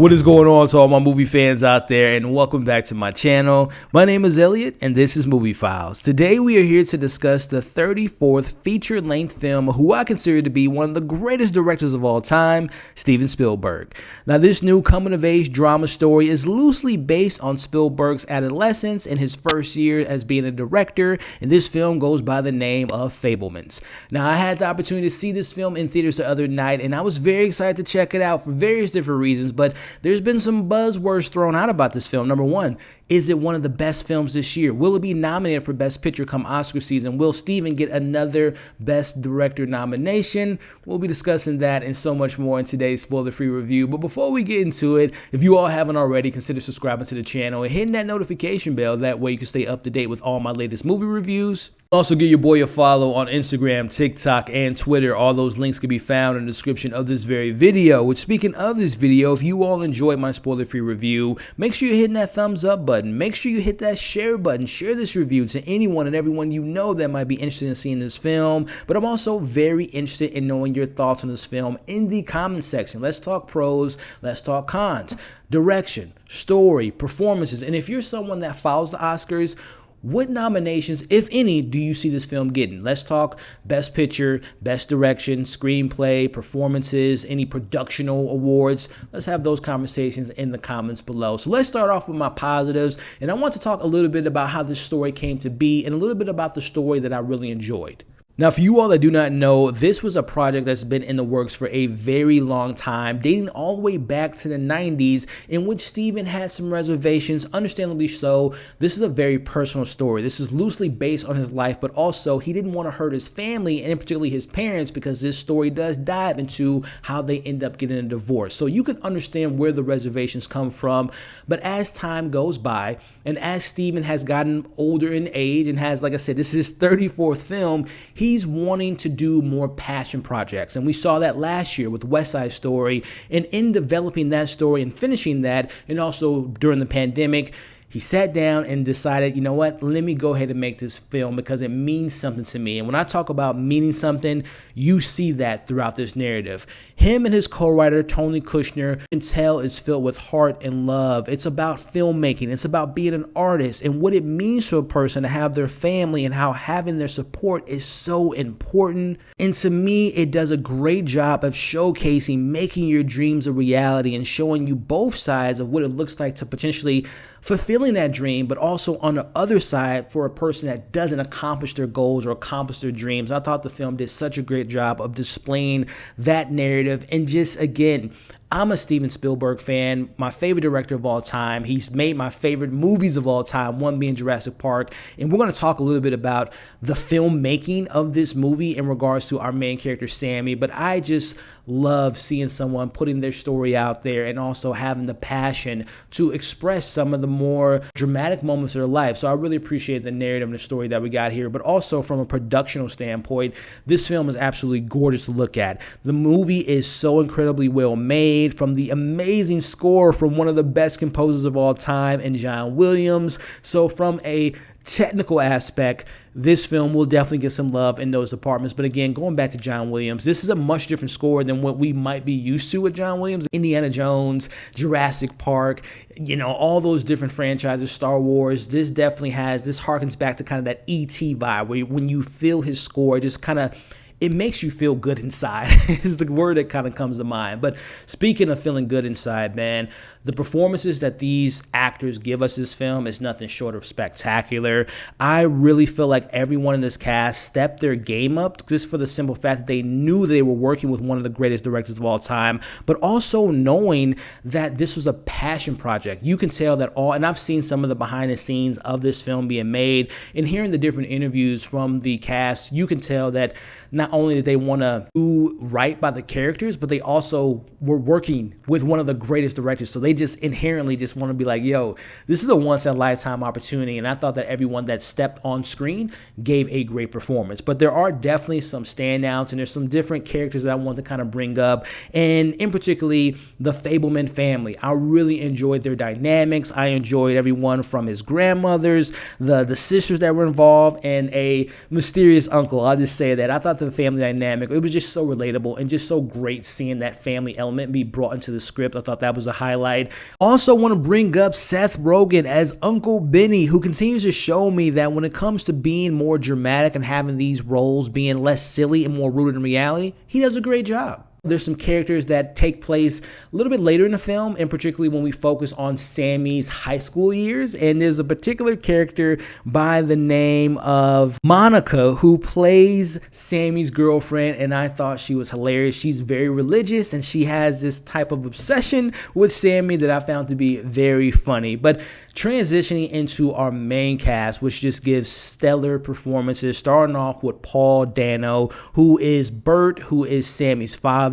What is going on to all my movie fans out there, and welcome back to my channel. My name is Elliot, and this is MovieFiles. Today we are here to discuss the 34th feature-length film who I consider to be one of the greatest directors of all time, Steven Spielberg. Now, this new coming-of-age drama story is loosely based on Spielberg's adolescence and his first year as being a director, and this film goes by the name of Fabelmans. Now, I had the opportunity to see this film in theaters the other night, and I was very excited to check it out for various different reasons, but there's been some buzzwords thrown out about this film. Number one, is it one of the best films this year? Will it be nominated for Best Picture come Oscar season? Will Steven get another Best Director nomination? We'll be discussing that and so much more in today's spoiler-free review. But before we get into it, if you all haven't already, consider subscribing to the channel and hitting that notification bell. That way you can stay up to date with all my latest movie reviews. Also, give your boy a follow on Instagram, TikTok, and Twitter. All those links can be found in the description of this very video. Which, speaking of this video, if you all enjoyed my spoiler-free review, make sure you're hitting that thumbs up button. Make sure you hit that share button. Share this review to anyone and everyone you know that might be interested in seeing this film. But I'm also very interested in knowing your thoughts on this film in the comment section. Let's talk pros. Let's talk cons. Direction, story, performances. And if you're someone that follows the Oscars, what nominations, if any, do you see this film getting? Let's talk Best Picture, Best Direction, Screenplay, performances, any productional awards. Let's have those conversations in the comments below. So let's start off with my positives, and I want to talk a little bit about how this story came to be and a little bit about the story that I really enjoyed. Now, for you all that do not know, this was a project that's been in the works for a very long time, dating all the way back to the 90s, in which Steven had some reservations, understandably so. This is a very personal story. This is loosely based on his life, but also he didn't want to hurt his family, and particularly his parents, because this story does dive into how they end up getting a divorce. So you can understand where the reservations come from. But as time goes by, and as Steven has gotten older in age and has, like I said, this is his 34th film, he's wanting to do more passion projects. And we saw that last year with West Side Story. And in developing that story and finishing that, and also during the pandemic, he sat down and decided, you know what, let me go ahead and make this film because it means something to me. And when I talk about meaning something, you see that throughout this narrative. Him and his co-writer, Tony Kushner, you can tell is filled with heart and love. It's about filmmaking. It's about being an artist and what it means to a person to have their family and how having their support is so important. And to me, it does a great job of showcasing making your dreams a reality and showing you both sides of what it looks like to potentially fulfilling that dream, but also on the other side for a person that doesn't accomplish their goals or accomplish their dreams. I thought the film did such a great job of displaying that narrative. And just, again, I'm a Steven Spielberg fan, my favorite director of all time. He's made my favorite movies of all time, one being Jurassic Park. And we're going to talk a little bit about the filmmaking of this movie in regards to our main character, Sammy. But I just love seeing someone putting their story out there and also having the passion to express some of the more dramatic moments of their life. So I really appreciate the narrative and the story that we got here. But also from a productional standpoint, this film is absolutely gorgeous to look at. The movie is so incredibly well made, from the amazing score from one of the best composers of all time in John Williams. So from a technical aspect, this film will definitely get some love in those departments. But again, going back to John Williams, this is a much different score than what we might be used to with John Williams. Indiana Jones, Jurassic Park, you know, all those different franchises, Star Wars. This definitely has, this harkens back to kind of that E.T. vibe where when you feel his score, it just kind of, it makes you feel good inside is the word that kind of comes to mind. But speaking of feeling good inside, man, the performances that these actors give us this film is nothing short of spectacular. I really feel like everyone in this cast stepped their game up just for the simple fact that they knew they were working with one of the greatest directors of all time, but also knowing that this was a passion project. You can tell that all, and I've seen some of the behind the scenes of this film being made, and hearing the different interviews from the cast, you can tell that not only did they want to do right by the characters, but they also were working with one of the greatest directors. So they They just inherently just want to be like, yo, this is a once-in-a-lifetime opportunity, and I thought that everyone that stepped on screen gave a great performance. But there are definitely some standouts, and there's some different characters that I want to kind of bring up, and in particularly the Fabelman family. I really enjoyed their dynamics. I enjoyed everyone from his grandmothers, the sisters that were involved, and a mysterious uncle. I'll just say that. I thought the family dynamic, it was just so relatable and just so great seeing that family element be brought into the script. I thought that was a highlight. Also want to bring up Seth Rogen as Uncle Benny, who continues to show me that when it comes to being more dramatic and having these roles being less silly and more rooted in reality, he does a great job. There's some characters that take place a little bit later in the film, and particularly when we focus on Sammy's high school years. And there's a particular character by the name of Monica who plays Sammy's girlfriend, and I thought she was hilarious. She's very religious, and she has this type of obsession with Sammy that I found to be very funny. But transitioning into our main cast, which just gives stellar performances, starting off with Paul Dano, who is Bert, who is Sammy's father,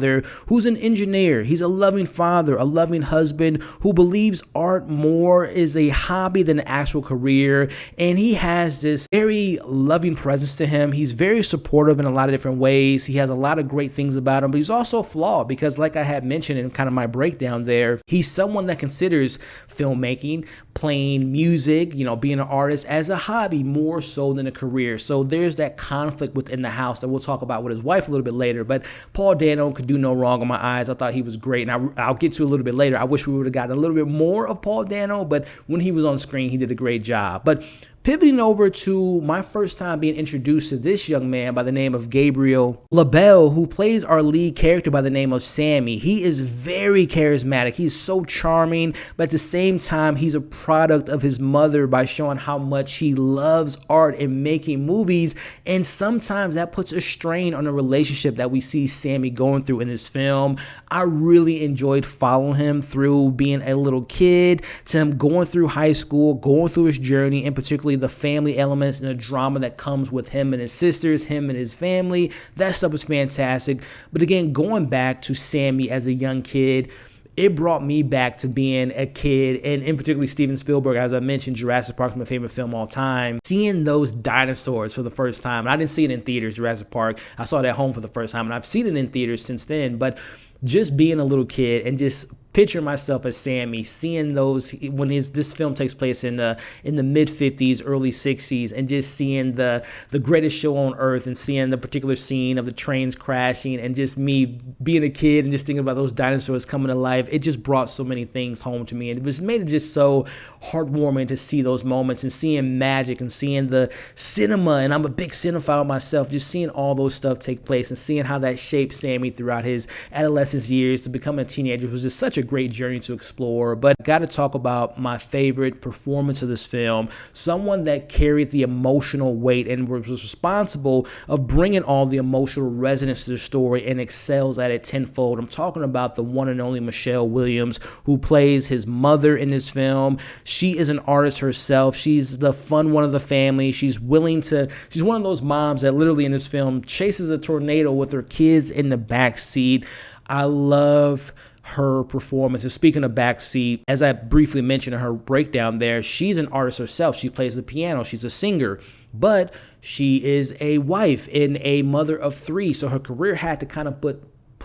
who's an engineer. He's a loving father, a loving husband, who believes art more is a hobby than an actual career, and he has this very loving presence to him. He's very supportive in a lot of different ways. He has a lot of great things about him, but he's also flawed because, like I had mentioned in kind of my breakdown there, he's someone that considers filmmaking, playing music, being an artist as a hobby more so than a career. So there's that conflict within the house that we'll talk about with his wife a little bit later. But Paul Dano could do no wrong in my eyes. I thought he was great, and I'll get to a little bit later. I wish we would have gotten a little bit more of Paul Dano, but when he was on screen, he did a great job. But pivoting over to my first time being introduced to this young man by the name of Gabriel LaBelle, who plays our lead character by the name of Sammy. He is very charismatic. He's so charming, but at the same time, he's a product of his mother by showing how much he loves art and making movies, and sometimes that puts a strain on the relationship that we see Sammy going through in this film. I really enjoyed following him through being a little kid to him going through high school, going through his journey, and particularly the family elements and the drama that comes with him and his sisters, him and his family. That stuff was fantastic. But again, going back to Sammy as a young kid, it brought me back to being a kid, and in particularly Steven Spielberg. As I mentioned, Jurassic Park is my favorite film of all time. Seeing those dinosaurs for the first time, and I didn't see it in theaters, Jurassic Park. I saw it at home for the first time, and I've seen it in theaters since then. But just being a little kid and just picture myself as Sammy, seeing those when this film takes place in the mid 50s, early 60s, and just seeing the greatest show on earth and seeing the particular scene of the trains crashing, and just me being a kid and just thinking about those dinosaurs coming to life. It just brought so many things home to me, and it was made it just so heartwarming to see those moments and seeing magic and seeing the cinema. And I'm a big cinephile myself, just seeing all those stuff take place and seeing how that shaped Sammy throughout his adolescence years to become a teenager was just such a great journey to explore. But I got to talk about my favorite performance of this film, someone that carried the emotional weight and was responsible of bringing all the emotional resonance to the story and excels at it tenfold. I'm talking about the one and only Michelle Williams, who plays his mother in this film. She is an artist herself. She's the fun one of the family. She's one of those moms that literally in this film chases a tornado with her kids in the back seat. I love her performance. And speaking of backseat, as I briefly mentioned in her breakdown there, she's an artist herself. She plays the piano. She's a singer, but she is a wife and a mother of 3. So her career had to kind of put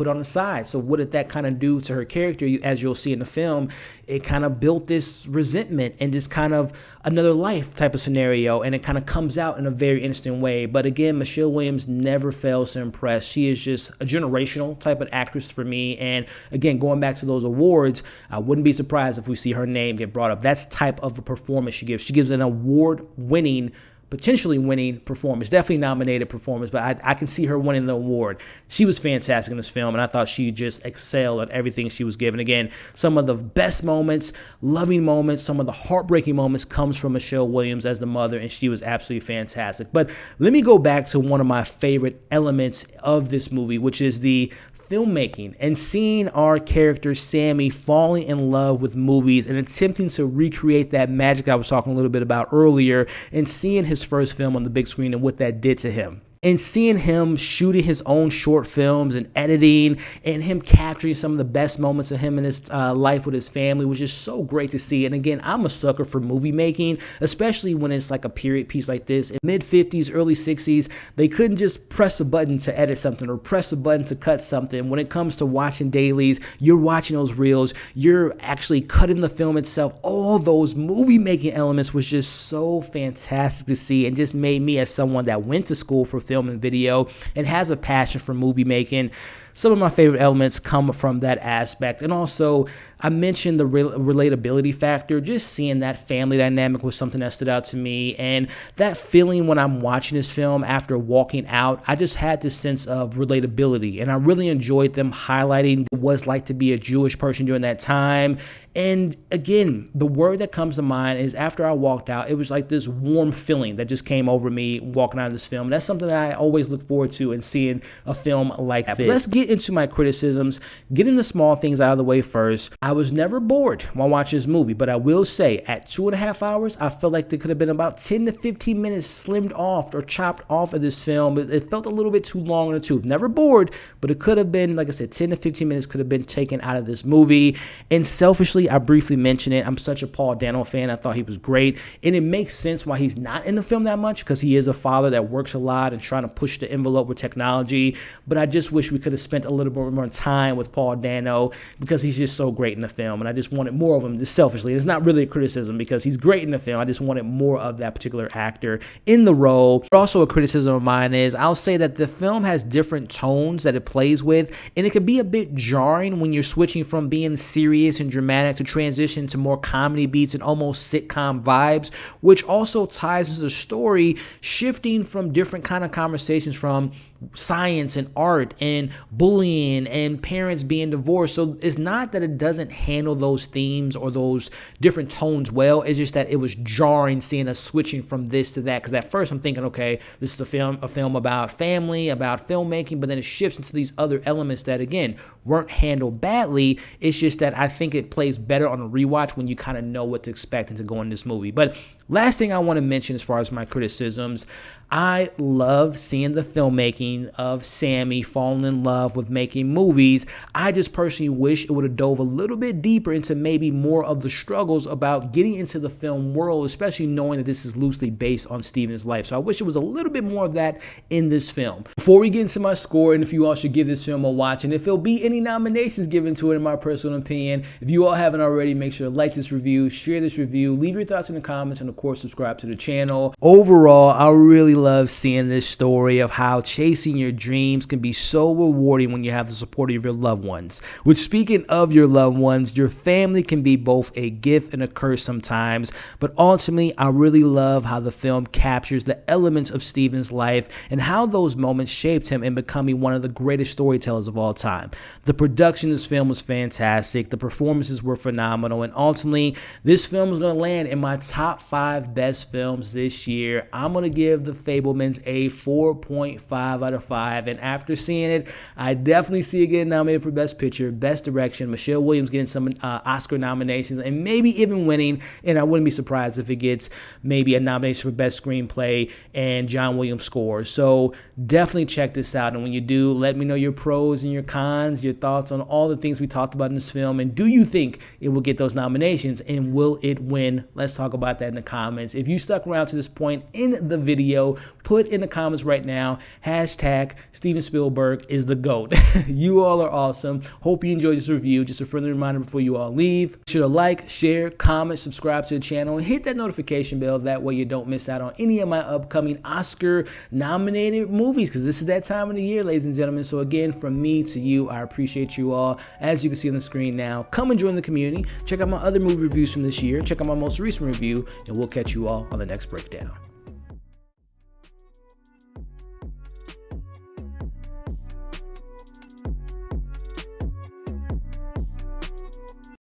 on the side. So what did that kind of do to her character? As you'll see in the film, it kind of built this resentment and this kind of another life type of scenario, and it kind of comes out in a very interesting way. But again, Michelle Williams never fails to impress. She is just a generational type of actress for me. And again, going back to those awards, I wouldn't be surprised if we see her name get brought up. That's type of a performance she gives. She gives an award-winning, potentially winning performance, definitely nominated performance, but I can see her winning the award. She was fantastic in this film, and I thought she just excelled at everything she was given. Again, some of the best moments, loving moments, some of the heartbreaking moments comes from Michelle Williams as the mother, and she was absolutely fantastic. But let me go back to one of my favorite elements of this movie, which is the filmmaking and seeing our character Sammy falling in love with movies and attempting to recreate that magic I was talking a little bit about earlier, and seeing his first film on the big screen and what that did to him. And seeing him shooting his own short films and editing and him capturing some of the best moments of him in his life with his family was just so great to see. And again, I'm a sucker for movie making, especially when it's like a period piece like this. In mid-50s, early 60s, they couldn't just press a button to edit something or press a button to cut something. When it comes to watching dailies, you're watching those reels, you're actually cutting the film itself. All those movie making elements was just so fantastic to see, and just made me, as someone that went to school for film and video and has a passion for movie making, some of my favorite elements come from that aspect. And also, I mentioned the relatability factor. Just seeing that family dynamic was something that stood out to me. And that feeling when I'm watching this film after walking out, I just had this sense of relatability. And I really enjoyed them highlighting what it was like to be a Jewish person during that time. And again, the word that comes to mind is after I walked out, it was like this warm feeling that just came over me walking out of this film. That's something that I always look forward to in seeing a film like this. Let's get into my criticisms, getting the small things out of the way first. I was never bored while watching this movie, but I will say at 2.5 hours, I felt like there could have been about 10 to 15 minutes slimmed off or chopped off of this film. It felt a little bit too long in the tooth. Never bored, but it could have been, like I said, 10 to 15 minutes could have been taken out of this movie. And selfishly, I briefly mentioned it. I'm such a Paul Dano fan. I thought he was great. And it makes sense why he's not in the film that much, because he is a father that works a lot and trying to push the envelope with technology. But I just wish we could have spent a little bit more time with Paul Dano, because he's just so great in the film. And I just wanted more of him, just selfishly. It's not really a criticism, because he's great in the film. I just wanted more of that particular actor in the role. Also, a criticism of mine is I'll say that the film has different tones that it plays with, and it can be a bit jarring when you're switching from being serious and dramatic to transition to more comedy beats and almost sitcom vibes, which also ties into the story, shifting from different kind of conversations from science and art and bullying and parents being divorced. So it's not that it doesn't handle those themes or those different tones well. It's just that it was jarring seeing us switching from this to that, because at first I'm thinking, okay, this is a film about family, about filmmaking, but then it shifts into these other elements that, again, weren't handled badly. It's just that I think it plays better on a rewatch when you kind of know what to expect and to go in this movie. But last thing I want to mention as far as my criticisms, I love seeing the filmmaking of Sammy falling in love with making movies. I just personally wish it would have dove a little bit deeper into maybe more of the struggles about getting into the film world, especially knowing that this is loosely based on Steven's life. So I wish it was a little bit more of that in this film. Before we get into my score, and if you all should give this film a watch, and if there'll be any nominations given to it, in my personal opinion, if you all haven't already, make sure to like this review, share this review, leave your thoughts in the comments, and of course, subscribe to the channel. Overall, I really love seeing this story of how chasing your dreams can be so rewarding when you have the support of your loved ones. Which, speaking of your loved ones, your family can be both a gift and a curse sometimes, but ultimately, I really love how the film captures the elements of Steven's life and how those moments shaped him in becoming one of the greatest storytellers of all time. The production of this film was fantastic, the performances were phenomenal, and ultimately, this film is going to land in my top 5 best films this year. I'm going to give The Fabelmans a 4.5 out of 5, and after seeing it, I definitely see it getting nominated for Best Picture, Best Direction, Michelle Williams getting some Oscar nominations, and maybe even winning, and I wouldn't be surprised if it gets maybe a nomination for Best Screenplay and John Williams score. So definitely check this out, and when you do, let me know your pros and your cons, your thoughts on all the things we talked about in this film, and do you think it will get those nominations, and will it win? Let's talk about that in the comments. If you stuck around to this point in the video, put in the comments right now, hashtag Steven Spielberg is the GOAT. You all are awesome. Hope you enjoyed this review. Just a friendly reminder before you all leave, be sure to like, share, comment, subscribe to the channel, and hit that notification bell. That way you don't miss out on any of my upcoming Oscar nominated movies, because this is that time of the year, ladies and gentlemen. So again, from me to you, I appreciate you all. As you can see on the screen now, come and join the community. Check out my other movie reviews from this year. Check out my most recent review, and we'll catch you all on the next breakdown.